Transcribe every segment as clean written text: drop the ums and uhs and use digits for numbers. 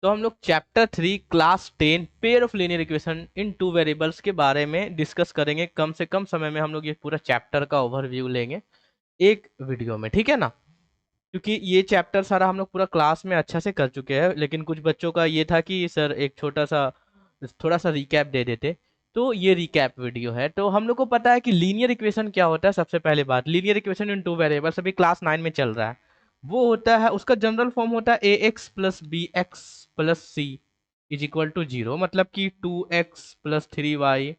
तो हम लोग chapter 3 class 10 pair of linear equation in two variables के बारे में डिस्कस करेंगे। कम से कम समय में हम लोग ये पूरा चैप्टर का ओवरव्यू लेंगे एक वीडियो में, ठीक है ना। क्योंकि ये चैप्टर सारा हम लोग पूरा क्लास में अच्छा से कर चुके हैं, लेकिन कुछ बच्चों का ये था कि सर एक छोटा सा थोड़ा सा रिकैप दे देते। तो ये रिकैप वीडियो है। तो हम लोग को पता है कि लीनियर इक्वेशन क्या होता है। सबसे पहले बात, linear equation in two variables अभी क्लास 9 में चल रहा है। वो होता है, उसका जनरल फॉर्म होता है a x plus b x plus c is equal to zero. मतलब कि 2x plus 3y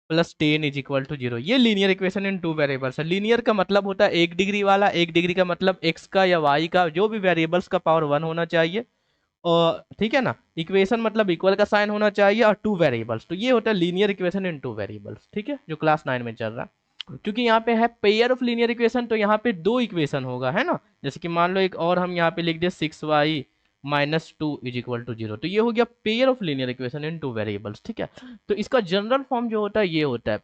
plus 10 is equal to zero. ये linear equation in two variables है। लीनियर का मतलब होता है 1 डिग्री वाला। 1 डिग्री का मतलब x का या y का जो भी वेरिएबल्स का पावर 1 होना चाहिए। और ठीक है ना, इक्वेशन मतलब इक्वल का साइन होना चाहिए और टू वेरिएबल्स। तो ये होता है linear equation in two variables, ठीक है, जो क्लास 9 में चल रहा है। क्योंकि यहाँ पे है पेयर ऑफ लीनियर इक्वेशन, तो यहाँ पे दो इक्वेशन होगा, है ना। जैसे कि मान लो एक और हम यहाँ पे लिख दे 6y minus 2 is equal to zero. तो ये हो गया pair of linear equation in two variables, ठीक है। तो इसका जनरल फॉर्म जो होता है ये होता है,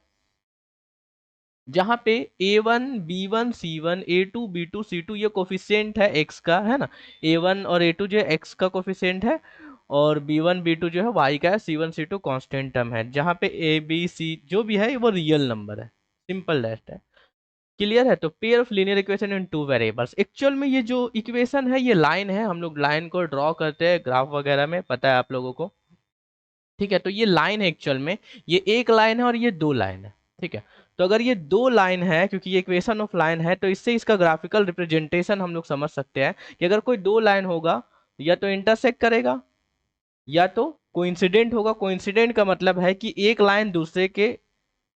जहां पे a1 b1 c1 a2 b2 c2 ये कोफिशिएंट है x का, है ना। a1 और a2 जो है x का कोफिशिएंट है, और b1 b2 जो है y का है, c1 c2 कांस्टेंट टर्म है। जहां पे a b c जो भी है वो रियल नंबर है। सिंपल दैट है। क्लियर है। तो pair of linear equation in two variables, actual में ये जो इक्वेशन है ये लाइन है। हम लोग लाइन को ड्रॉ करते हैं ग्राफ वगैरह में, पता है आप लोगों को, ठीक है। तो ये लाइन है एक्चुअल में, ये एक लाइन है और ये दो लाइन है, ठीक है। तो अगर ये दो लाइन है, क्योंकि ये इक्वेशन ऑफ लाइन है, तो इससे इसका ग्राफिकल रिप्रेजेंटेशन हम लोग समझ सकते हैं कि अगर कोई दो लाइन होगा, या तो इंटरसेक्ट करेगा या तो कोइंसिडेंट होगा। कोइंसिडेंट का मतलब है कि एक लाइन दूसरे के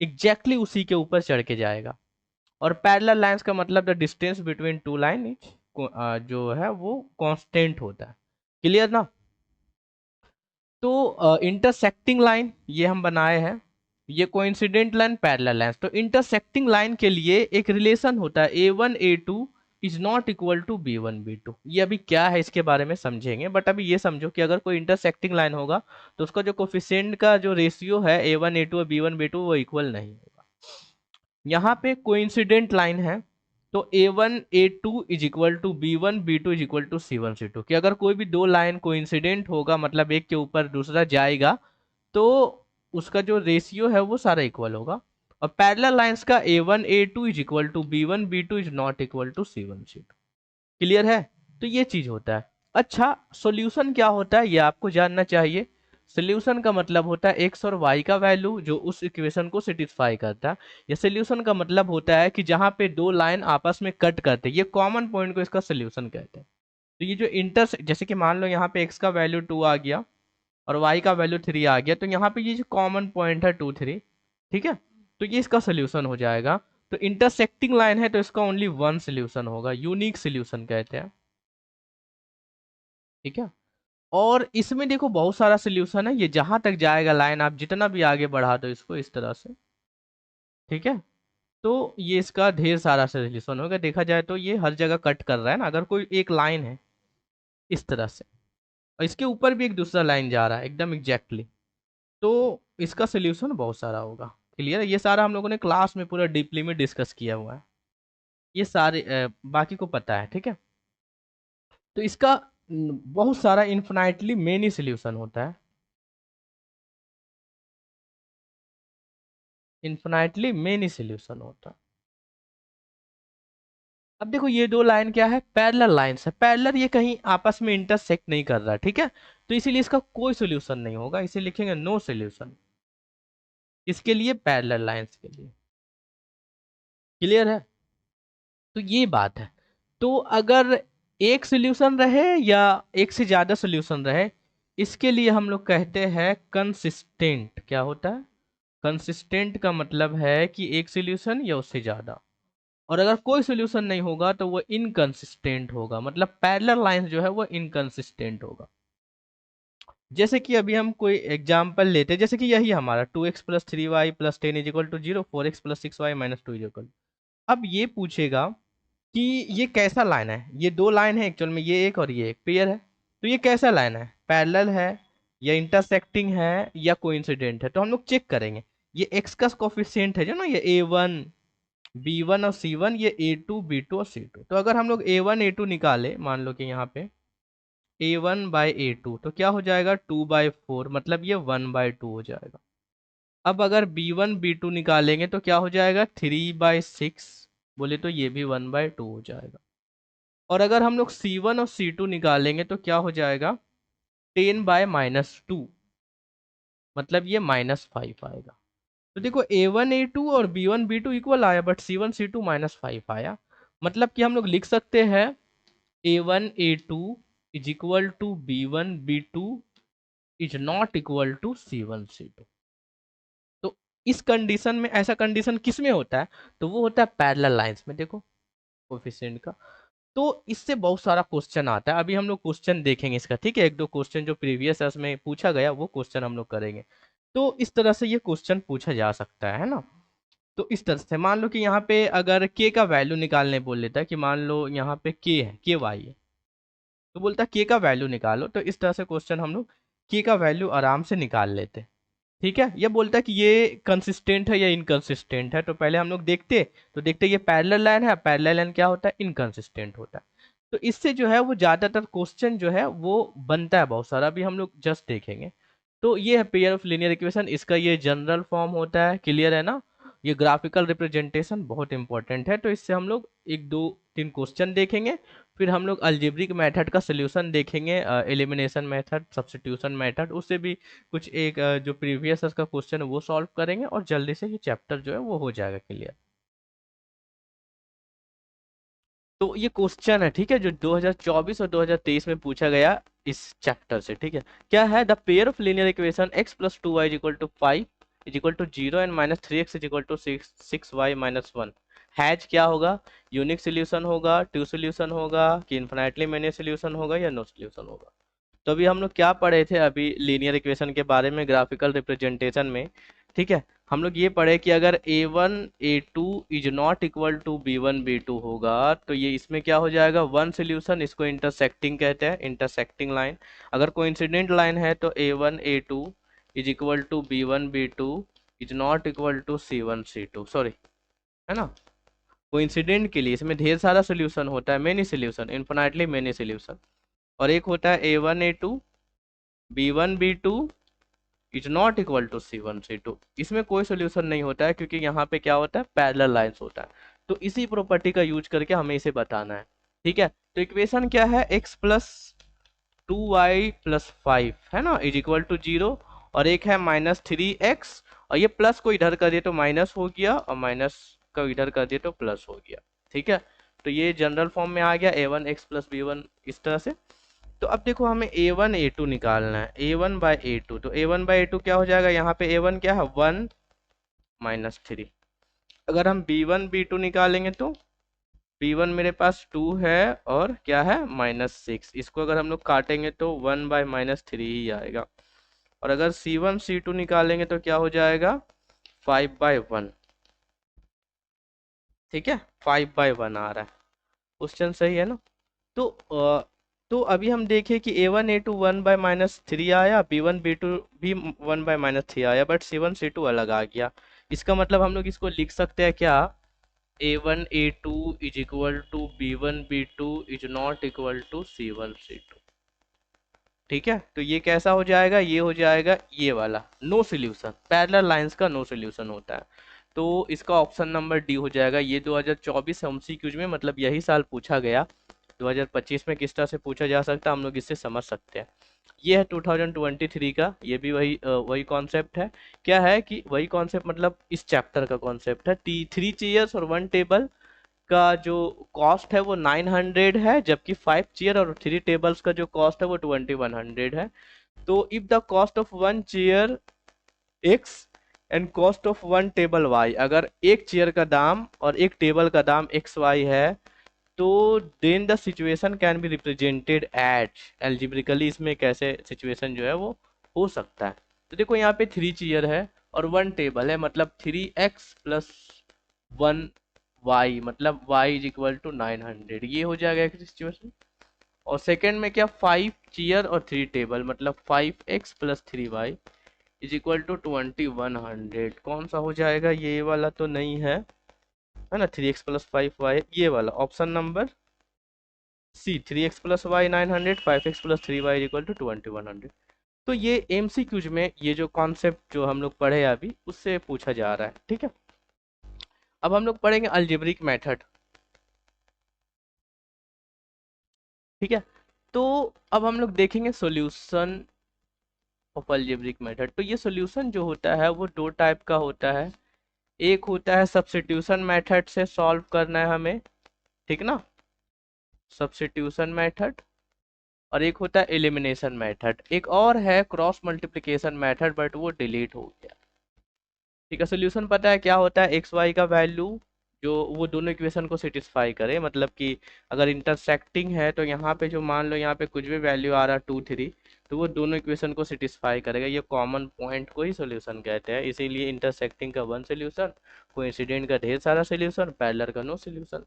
एग्जैक्टली उसी के ऊपर चढ़ के जाएगा। और पैरेलल लाइंस का मतलब the distance between two line is जो है वो कांस्टेंट होता है। क्लियर ना। तो इंटरसेक्टिंग लाइन ये हम बनाए हैं, ये कोइंसिडेंट लाइन, पैरेलल लाइन। तो इंटरसेक्टिंग लाइन के लिए एक रिलेशन होता है a1 a2 is not equal to b1 b2। ये अभी क्या है इसके बारे में समझेंगे, बट अभी ये समझो कि अगर कोई इंटरसेक्टिंग लाइन होगा तो उसका जो कोफिशिएंट का जो रेशियो है a1 a2 और b1 b2 वो इक्वल नहीं होगा। यहाँ पे कोइंसिडेंट लाइन है, तो a1 a2 is equal to b1 b2 is equal to c1 c2। कि अगर कोई भी दो लाइन कोइंसिडेंट होगा, मतलब एक के ऊपर दूसरा जाएगा, तो उसका जो रेशियो है वो सारा इक्वल होगा। और पैरेलल लाइंस का a1 a2 is equal to b1 b2 is not equal to c1 c2। Clear है। तो ये चीज होता है। अच्छा, सॉल्यूशन क्या होता है ये आपको जानना चाहिए। सॉल्यूशन का मतलब होता है एक्स और वाई का वैल्यू जो उस इक्वेशन को सेटिस्फाई करता है। या सॉल्यूशन का मतलब होता है कि जहां पे दो लाइन आपस में कट करते हैं, ये कॉमन पॉइंट को इसका सॉल्यूशन कहते हैं। तो ये जो जैसे कि मान लो यहाँ पे एक्स का वैल्यू 2 आ गया और वाई का वैल्यू 3 आ गया, तो यहाँ पे ये जो कॉमन पॉइंट है 2 3, ठीक है। तो ये इसका सोल्यूशन हो जाएगा। तो इंटरसेक्टिंग लाइन है तो इसका ओनली वन सोल्यूशन होगा, यूनिक सोल्यूशन कहते हैं, ठीक है। और इसमें देखो बहुत सारा सोल्यूशन है, ये जहां तक जाएगा लाइन, आप जितना भी आगे बढ़ा दो इसको इस तरह से, ठीक है। तो ये इसका ढेर सारा सोल्यूशन होगा। देखा जाए तो ये हर जगह कट कर रहा है ना। अगर कोई एक लाइन है इस तरह से और इसके ऊपर भी एक दूसरा लाइन जा रहा है एकदम एग्जैक्टली, तो इसका सोल्यूशन बहुत सारा होगा। क्लियर है। ये सारा हम लोगों ने क्लास में पूरा डीपली में डिस्कस किया हुआ है। ये सारे बाकी को पता है, ठीक है। तो इसका बहुत सारा इन्फिनाइटली मेनी सोल्यूशन होता है। इन्फिनाइटली मेनी सोल्यूशन होता है। अब देखो ये दो लाइन क्या है, पैरेलल लाइंस है। पैरेलल ये कहीं आपस में इंटरसेक्ट नहीं कर रहा, ठीक है। तो इसीलिए इसका कोई सोल्यूशन नहीं होगा, इसे लिखेंगे नो सोल्यूशन। इसके लिए पैरेलल लाइंस के लिए। क्लियर है। तो ये बात है। तो अगर एक सोल्यूशन रहे या एक से ज्यादा सोल्यूशन रहे, इसके लिए हम लोग कहते हैं कंसिस्टेंट। क्या होता है, कंसिस्टेंट का मतलब है कि एक सोल्यूशन या उससे ज्यादा। और अगर कोई सोल्यूशन नहीं होगा तो वो इनकंसिस्टेंट होगा, मतलब पैरेलल लाइंस जो है वो इनकंसिस्टेंट होगा। जैसे कि अभी हम कोई एग्जांपल लेते हैं, जैसे कि यही हमारा 2x plus 3y plus 10 is equal to zero, 4x plus 6y minus 2 is equal. अब ये पूछेगा कि ये कैसा लाइन है। ये दो लाइन है एक्चुअल में, ये एक और ये एक पेयर है। तो ये कैसा लाइन है, पैरेलल है या इंटरसेक्टिंग है या कोइंसिडेंट है। तो हम लोग चेक करेंगे। ये x का कोफिशिएंट है जो ना, ये a1 b1 और c1, ये a2 b2 और c2। तो अगर हम लोग a1 a2 निकाले, मान लो कि यहाँ पे A1/A2 तो क्या हो जाएगा 2/4, मतलब ये 1/2 हो जाएगा। अब अगर B1 B2 निकालेंगे तो क्या हो जाएगा 3/6, बोले तो ये भी 1/2 हो जाएगा। और अगर हम लोग C1 और C2 निकालेंगे तो क्या हो जाएगा 10/-2, मतलब ये -5 आएगा। तो देखो A1 A2 और B1 B2 इक्वल आया, बट C1 C2 -5 आया। मतलब कि हम लोग लिख सकते हैं A1 A2 is equal to B1 B2 is not equal to C1 C2। तो इस कंडीशन में, ऐसा कंडीशन किस में होता है, तो वो होता है पैरेलल लाइंस में। देखो कोफिशिएंट का, तो इससे बहुत सारा क्वेश्चन आता है। अभी हम लोग क्वेश्चन देखेंगे इसका, ठीक है, एक दो क्वेश्चन जो प्रीवियस में पूछा गया वो क्वेश्चन हम लोग करेंगे। तो इस तरह से ये क्वेश्चन पूछा जा सकता है ना। तो इस तरह से मान लो कि यहाँ पे अगर के का वैल्यू निकालने बोल लेता है, कि मान लो यहाँ पे के है, के वाई है, तो बोलता है के का वैल्यू निकालो। तो इस तरह से क्वेश्चन हम लोग के का वैल्यू आराम से निकाल लेते हैं। ठीक है, ये बोलता है कि ये कंसिस्टेंट है या इनकंसिस्टेंट है। तो पहले हम लोग देखते, तो देखते ये पैरेलल लाइन है, पैरेलल लाइन क्या होता है, इनकंसिस्टेंट होता है। तो इससे जो है वो ज्यादातर क्वेश्चन जो है वो बनता है बहुत सारा। अभी हम लोग जस्ट देखेंगे। तो ये है पेयर ऑफ लीनियर इक्वेशन, इसका ये जनरल फॉर्म होता है, क्लियर है ना। ये ग्राफिकल रिप्रेजेंटेशन बहुत इंपॉर्टेंट है। तो इससे हम लोग एक दो तीन क्वेश्चन देखेंगे, फिर हम लोग अलजेब्रिक मेथड का सोल्यूशन देखेंगे, एलिमिनेशन मेथड, सब्स्टिट्यूशन मेथड, उससे भी कुछ एक जो प्रीवियस का क्वेश्चन है वो सॉल्व करेंगे, और जल्दी से ये चैप्टर जो है वो हो जाएगा क्लियर। तो ये क्वेश्चन है, ठीक है, जो 2024 और 2023 में पूछा गया इस चैप्टर से। ठीक है, क्या है, the pair of linear equation x+2y is equal to 5 is equal to 0 and -3x is equal to 6y-1 has, क्या होगा, यूनिक सोल्यूशन होगा, टू सोल्यूशन होगा, कि इन्फिनिटली मेनी सोल्यूशन होगा, या नो सोल्यूशन होगा। तो अभी हम लोग क्या पढ़े थे अभी लीनियर इक्वेशन के बारे में ग्राफिकल रिप्रेजेंटेशन में। ठीक है, हम लोग ये पढ़े कि अगर A1 A2 is not equal to B1 B2 होगा, तो ये इसमें क्या हो जाएगा, वन सोल्यूशन, इसको इंटरसेक्टिंग कहते हैं, इंटरसेक्टिंग लाइन। अगर कोइंसिडेंट लाइन है तो A1 A2 is equal to B1 B2 is not equal to C1 C2, sorry, है ना। कोइंसिडेंट के लिए इसमें ढेर सारा सोल्यूशन होता है, many solution, infinitely many solution. और एक होता है A1 A2 B1 B2 is not equal to C1 C2, इसमें कोई सोल्यूशन नहीं होता है, क्योंकि यहाँ पे क्या होता है, पैरेलल लाइंस होता है। तो इसी प्रॉपर्टी का यूज करके हमें इसे बताना है। ठीक है, तो इक्वेशन क्या है, x+2y+5 है ना, इज इक्वल टू 0, और एक है -3x, और ये प्लस को इधर कर दिए तो माइनस हो गया, और माइनस को इधर कर दिए तो प्लस हो गया। ठीक है, तो ये जनरल फॉर्म में आ गया A1x+B1 इस तरह से। तो अब देखो हमें A1 A2 निकालना है, A1/A2, तो A1/A2 क्या हो जाएगा, यहाँ पे A1 क्या है, 1 - 3। अगर हम B1 B2 निकालेंगे तो B1 मेरे पास 2 है, और क्या है, -6, इसको अगर हम लोग काटेंगे तो 1/-3 ही आएगा। और अगर C1 C2 निकालेंगे तो क्या हो जाएगा, 5/1। ठीक है, 5/1 आ रहा है, क्वेश्चन सही है ना। तो तो अभी हम देखें कि A1 A2 1/-3 आया, B1 B2 भी 1/-3 आया, बट C1 C2 अलग आ गया। इसका मतलब हम लोग इसको लिख सकते हैं क्या, A1 A2 is equal to B1 B2 is not equal to C1 C2। ठीक है, तो ये कैसा हो जाएगा, ये हो जाएगा ये वाला नो सोल्यूशन, पैरेलल लाइंस का नो सोल्यूशन होता है। तो इसका ऑप्शन नंबर डी हो जाएगा। ये 2024 एमसीक्यूज में, मतलब यही साल पूछा गया, 2025 में किस तरह से पूछा जा सकता है हम लोग इससे समझ सकते हैं। ये है 2023 का, ये भी वही कॉन्सेप्ट है। क्या है कि वही कॉन्सेप्ट, मतलब इस चैप्टर का कॉन्सेप्ट है, 3 चेयर्स और 1 टेबल का जो कॉस्ट है वो 900 है, जबकि 5 चेयर और 3 टेबल्स का जो कॉस्ट है वो 2100 है। तो if the cost of 1 chair X and cost of 1 table Y, अगर एक चेयर का दाम और एक टेबल का दाम XY है, तो then the situation can be represented at, algebraically इसमें कैसे सिचुएशन जो है वो हो सकता है। तो देखो यहाँ पे 3 चेयर है और 1 टेबल है, मतलब 3x+1y, मतलब y इज इक्वल टू 900, ये हो जाएगा एक सिचुएशन। और सेकंड में क्या, 5 चेयर और 3 टेबल, मतलब 5x+3y इज इक्वल टू 2100, कौन सा हो जाएगा, ये वाला तो नहीं है, है ना, 3x+5y, ये वाला option number C 3x plus Y 900, 5x plus 3y equal to 2100। तो ये एमसीक्यूज में ये जो कॉन्सेप्ट जो हम लोग पढ़े अभी उससे पूछा जा रहा है, ठीक है। अब हम लोग पढ़ेंगे अलजेब्रिक मेथड, ठीक है। तो अब हम लोग देखेंगे सॉल्यूशन ऑफ अलजेब्रिक मेथड। तो ये सॉल्यूशन जो होता है वो दो टाइप का होता है। एक होता है सब्स्टिट्यूशन मेथड से सॉल्व करना है हमें, ठीक ना, सब्स्टिट्यूशन मेथड। और एक होता है एलिमिनेशन मेथड। एक और है क्रॉस मल्टीप्लिकेशन मेथड, बट वो डिलीट हो गया, ठीक है। सोल्यूशन पता है क्या होता है, एक्स वाई का वैल्यू जो वो दोनों इक्वेशन को सेटिस्फाई करे, मतलब कि अगर इंटरसेक्टिंग है तो यहाँ पे जो मान लो यहाँ पे कुछ भी वैल्यू आ रहा है 2 3, तो वो दोनों इक्वेशन को सेटिस्फाई करेगा। ये कॉमन पॉइंट को ही सोल्यूशन कहते हैं। इसीलिए इंटरसेक्टिंग का वन सोल्यूशन, कोइंसिडेंट का ढेर सारा सोल्यूशन, पैरेलल का नो सोल्यूशन,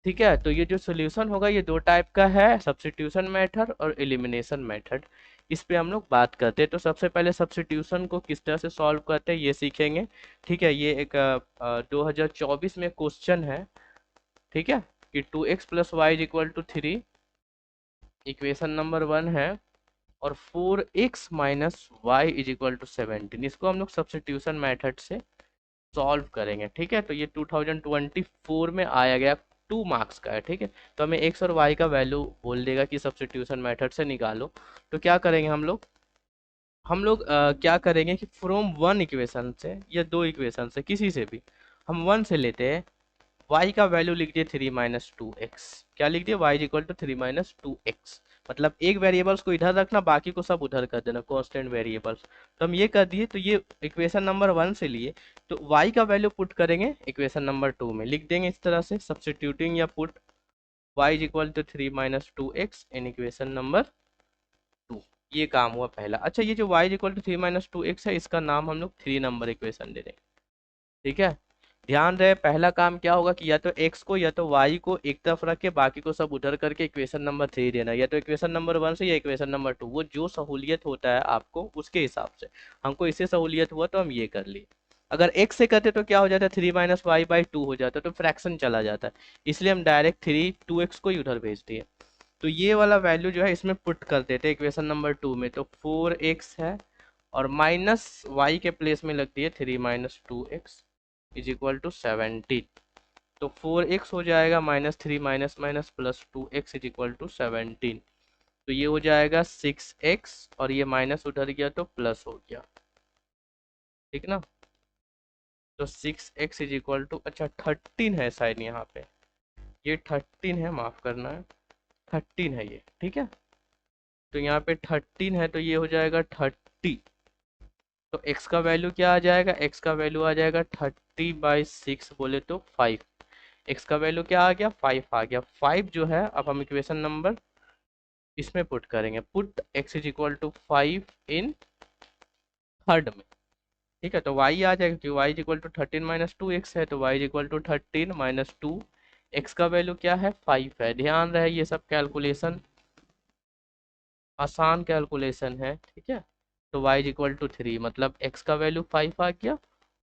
ठीक है। तो ये जो सोल्यूशन होगा ये दो टाइप का है, सब्स्टिट्यूशन मेथड और एलिमिनेशन मेथड। इस पे हम लोग बात करते हैं। तो सबसे पहले सब्स्टिट्यूशन को किस तरह से सॉल्व करते हैं ये सीखेंगे, ठीक है। ये एक 2024 में क्वेश्चन है, ठीक है, कि 2x plus Y equal to 3 equation number 1 है, और 4x minus Y is equal to 17। इसको हम लोग सब्स्टिट्यूशन मेथड से सॉल्व करेंगे, ठीक है। तो ये 2024 में आया गया, 2 मार्क्स का है, ठीक है। तो हमें एक्स और वाई का वैल्यू बोल देगा कि सब्स्टिट्यूशन मेथड से निकालो। तो क्या करेंगे हम लोग क्या करेंगे कि फ्रॉम वन इक्वेशन से या दो इक्वेशन से किसी से भी हम वन से लेते हैं, y का वैल्यू लिख दिए 3 - 2x। क्या लिख दिए, y इक्वल टू 3 - 2x। मतलब एक वेरिएबल्स को इधर रखना, बाकी को सब उधर कर देना, कांस्टेंट वेरिएबल्स। तो हम ये कर दिए। तो ये इक्वेशन नंबर 1 से लिए, तो y का वैल्यू पुट करेंगे इक्वेशन नंबर 2 में, लिख देंगे इस तरह से सब्स्टिट्यूटिंग या put y equal to 3 - 2x in equation number 2। ये काम हुआ पहला। अच्छा, ये जो y इक्वल टू 3 - 2x है, इसका नाम हम लोग 3 नंबर इक्वेशन दे देंगे, ठीक है। ध्यान रहे, पहला काम क्या होगा कि या तो x को या तो y को एक तरफ रख के बाकी को सब उधर करके इक्वेशन नंबर 3 देना, या तो इक्वेशन नंबर 1 से या इक्वेशन नंबर 2, वो जो सहूलियत होता है आपको उसके हिसाब से। हमको इससे सहूलियत हुआ तो हम ये कर लिए। अगर x से करते तो क्या हो जाता है, 3 - y/2 हो जाता है, तो फ्रैक्शन चला जाता है। इसलिए हम डायरेक्ट 2x को ही उधर भेज दिए। तो ये वाला वैल्यू जो है इसमें पुट कर देते हैं इक्वेशन नंबर 2 में। तो 4x है, और माइनस y के प्लेस में लग दिए 3 - 2x इज इक्वल टू 17। तो 4x हो जाएगा, -3 minus minus plus 2x is equal to 17। तो ये हो जाएगा 6x, और ये माइनस उधर गया तो प्लस हो गया, ठीक ना। तो 6x इज इक्वल टू, अच्छा 13 है शायद यहाँ पे, ये 13 है, माफ करना है, 13 है ये, ठीक है। तो यहाँ पे 13 है, तो ये हो जाएगा 30। तो x का वैल्यू क्या आ जाएगा, x का वैल्यू आ जाएगा 30/6 बोले तो 5। x का वैल्यू क्या आ गया, 5 आ गया। 5 जो है अब हम इक्वेशन नंबर इसमें पुट करेंगे, put x is equal to 5 in third में, ठीक है। तो y आ जाएगा क्योंकि y is equal to 13 - 2x है, तो y is equal to 13 - 2। x का वैल्यू क्या है, 5 है। ध्यान रहे ये सब कैलकुलेशन आसान कैलकुलेशन है, ठीक है। तो y इज इक्वल टू 3, मतलब x का वैल्यू 5 आ गया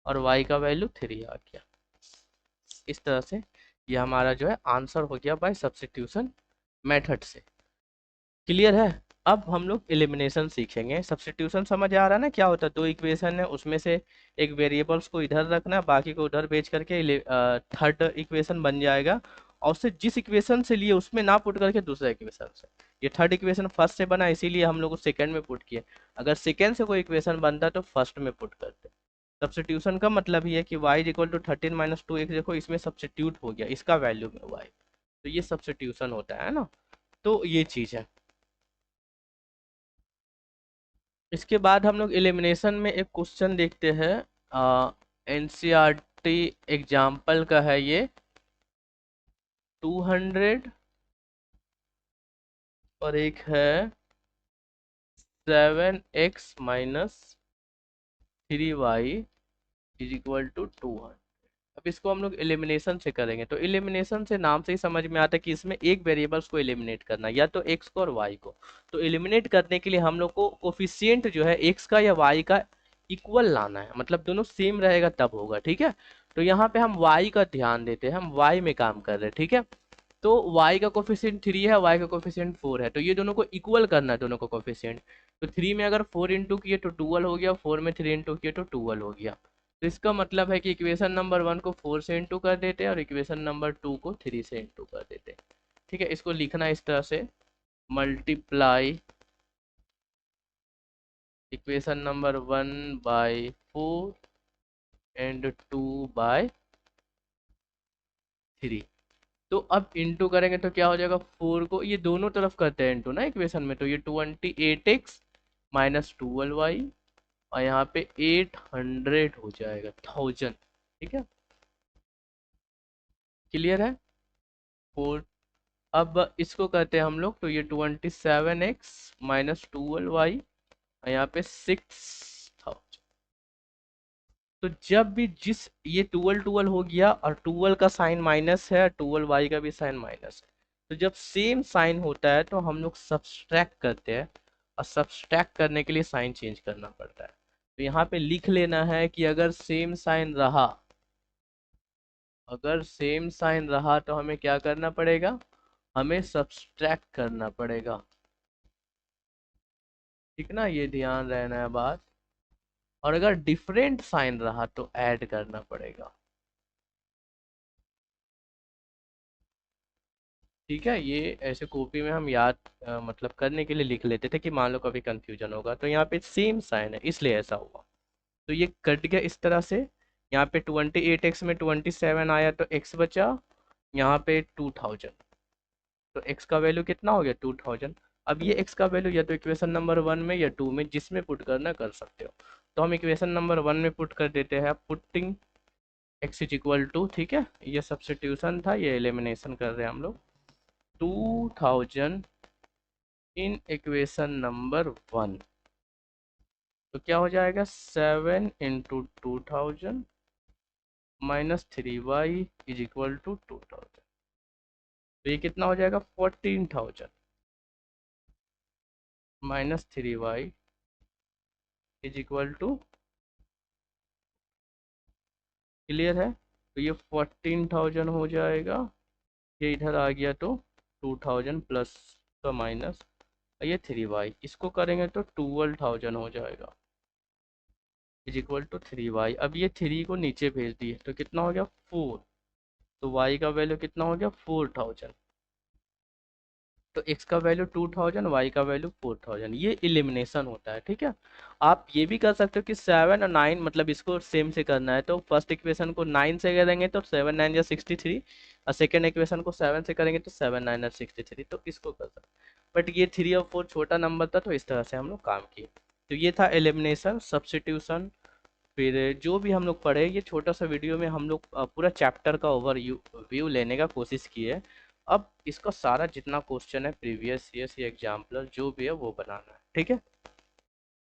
और y का वैल्यू 3 आ गया। इस तरह से ये हमारा जो है आंसर हो गया बाय सब्स्टिट्यूशन मेथड से। क्लियर है। अब हम लोग एलिमिनेशन सीखेंगे। सब्स्टिट्यूशन समझ आ रहा है ना, क्या होता है, दो इक्वेशन है उसमें से एक वेरिएबल्स को इधर रखना, बाकी को उधर भेज करके थर्ड इक्वेशन बन जाएगा। और उससे जिस इक्वेशन से लिए उसमें ना पुट करके दूसरा इक्वेशन से, ये थर्ड इक्वेशन फर्स्ट से बना इसीलिए हम लोग सेकंड में पुट किए। अगर सेकंड से कोई इक्वेशन बनता तो फर्स्ट में पुट करते। सब्स्टिट्यूशन का मतलब ही है कि y इक्वल टू 13 - 2x, देखो इसमें सब्स्टिट्यूट हो गया इसका वैल्यू में y, तो ये सब्स्टिट्यूशन होता है ना। तो ये चीज है। इसके बाद हम लोग एलिमिनेशन में एक क्वेश्चन देखते हैं, एनसीईआरटी एग्जाम्पल का है ये, 200, और एक है 7x - 3y is equal to 200। अब इसको हम लोग एलिमिनेशन से करेंगे। तो एलिमिनेशन से नाम से ही समझ में आता है कि इसमें एक वेरिएबल्स को एलिमिनेट करना, या तो x को और y को। तो एलिमिनेट करने के लिए हम लोग को कोफिशिएंट जो है x का या y का इक्वल लाना है, मतलब दोनों सेम रहेगा तब होगा, ठीक है। तो यहाँ पे हम y का ध्यान देते हैं, हम y में काम कर रहे हैं, ठीक है। तो y का कोफिशिएंट 3 है, y का कोफिशिएंट 4 है, तो ये दोनों को इक्वल करना है, दोनों को कोफिशिएंट। तो 3 में अगर 4 इंटू किए तो 12 हो गया, 4 में 3 इंटू किए तो 12 हो गया। तो इसका मतलब है कि इक्वेशन नंबर 1 को 4 से इंटू कर देते हैं और इक्वेशन नंबर 2 को 3 से इंटू कर देते हैं। ठीक है, इसको लिखना इस तरह से, multiply equation number 1 by 4 and 2 by 3। तो अब इंटू करेंगे तो क्या हो जाएगा, 4 को ये दोनों तरफ करते हैं इंटू ना इक्वेशन में, तो ये 28x माइनस 12y और यहाँ पे 800 हो जाएगा, 1000। ठीक है, क्लियर है। 4, अब इसको करते हैं हम लोग, तो ये 27x माइनस 12y और यहाँ पे 6000। तो जब भी जिस ये 12 हो गया और 12 का साइन माइनस है, 12y का भी साइन माइनस है, तो जब सेम साइन होता है तो हम लोग सब्सट्रैक्ट करते हैं, और सब्सट्रैक्ट करने के लिए साइन चेंज करना पड़ता है। तो यहाँ पे लिख लेना है कि अगर सेम साइन रहा, अगर सेम साइन रहा तो हमें क्या करना पड़ेगा, हमें सब्सट्रैक्ट करना पड़ेगा। ठीक ना, ये ध्यान रहना है बात। और अगर डिफरेंट साइन रहा तो ऐड करना पड़ेगा। ठीक है, ये ऐसे कॉपी में हम याद मतलब करने के लिए लिख लेते थे कि मान लो कभी कंफ्यूजन होगा। तो यहाँ पे सेम साइन है इसलिए ऐसा हुआ। तो ये कट गया इस तरह से। यहाँ पे 28x में 27 आया तो x बचा, यहाँ पे 2000। तो x का वैल्यू कितना हो गया, 2000। अब ये x का वैल्यू या तो इक्वेशन नंबर 1 में या 2 में, जिसमें पुट करना कर सकते हो। तो हम इक्वेशन नंबर 1 में पुट कर देते हैं, putting x is equal to, ठीक है, ये सब्स्टिट्यूशन था, ये एलिमिनेशन कर रहे हैं हम लोग। 2000 इन इक्वेशन नंबर 1, तो क्या हो जाएगा, 7 into 2000 minus 3y is equal to 2000। तो ये कितना हो जाएगा, 14000 minus 3y is equal to, clear है। तो ये 14000 हो जाएगा, ये इधर आ गया तो 2000 प्लस का माइनस, ये 3y, इसको करेंगे तो 12000 हो जाएगा इज इक्वल टू 3y। अब ये 3 को नीचे भेज दिए तो कितना हो गया, 4। तो y का वैल्यू कितना हो गया, 4000। तो x का वैल्यू 2000, y का वैल्यू 4000। ये इलिमिनेशन होता है। ठीक है, आप ये भी कर सकते हो कि 7 और 9, मतलब इसको सेम से करना है तो फर्स्ट इक्वेशन को 9 से करेंगे तो 7 9 या 63, और सेकेंड इक्वेशन को 7 से करेंगे तो 7 9 और 63, तो इसको कर सकते। बट ये 3 और 4 छोटा नंबर था तो इस तरह से हम लोग काम किए। तो ये था एलिमिनेशन, सब्स्टिट्यूशन। फिर जो भी हम लोग पढ़े, ये छोटा सा वीडियो में हम लोग पूरा चैप्टर का ओवर व्यू लेने का कोशिश किए। अब इसका सारा जितना क्वेश्चन है प्रीवियस ईयर या एग्जाम्पलर जो भी है वो बनाना है। ठीक है।